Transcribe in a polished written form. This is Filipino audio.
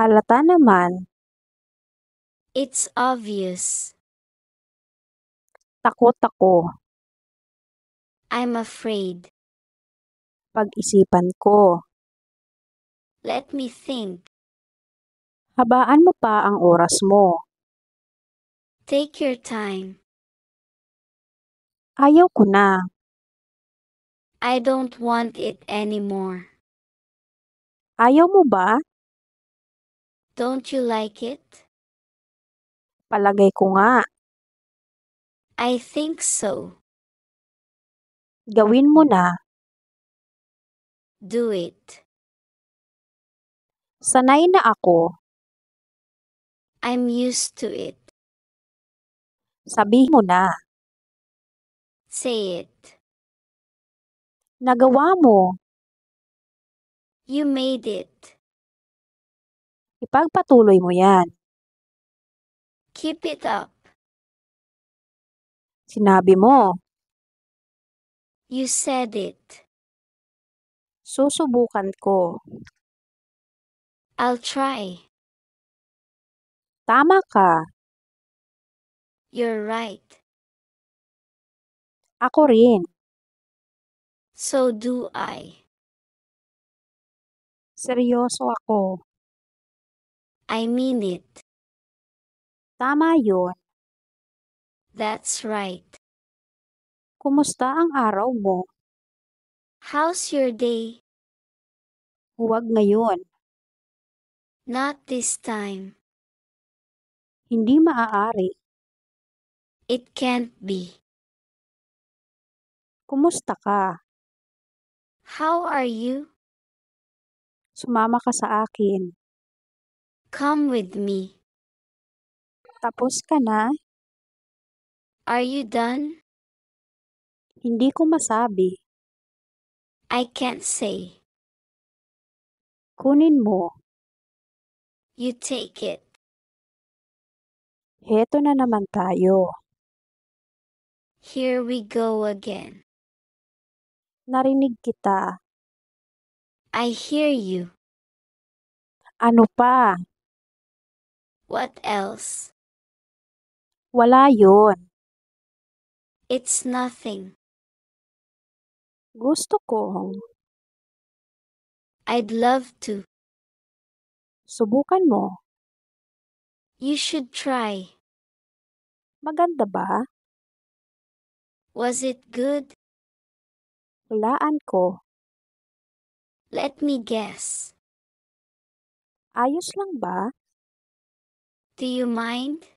Halata naman. It's obvious. Takot ako. I'm afraid. Pag-isipan ko. Let me think. Habaan mo pa ang oras mo. Take your time. Ayaw ko na. I don't want it anymore. Ayaw mo ba? Don't you like it? Palagay ko nga. I think so. Gawin mo na. Do it. Sanay na ako. I'm used to it. Sabihin mo na. Say it. Nagawa mo. You made it. Ipagpatuloy mo yan. Keep it up. Sinabi mo. You said it. Susubukan ko. I'll try. Tama ka. You're right. Ako rin. So do I. Seryoso ako. I mean it. Tama yun. That's right. Kumusta ang araw mo? How's your day? Huwag ngayon. Not this time. Hindi maaari. It can't be. Kumusta ka? How are you? Sumama ka sa akin. Come with me. Tapos ka na? Are you done? Hindi ko masabi. I can't say. Kunin mo. You take it. Heto na naman tayo. Here we go again. Narinig kita. I hear you. Ano pa? What else? Wala yun. It's nothing. Gusto ko. I'd love to. Subukan mo. You should try. Maganda ba? Was it good? Hulaan ko. Let me guess. Ayos lang ba? Do you mind?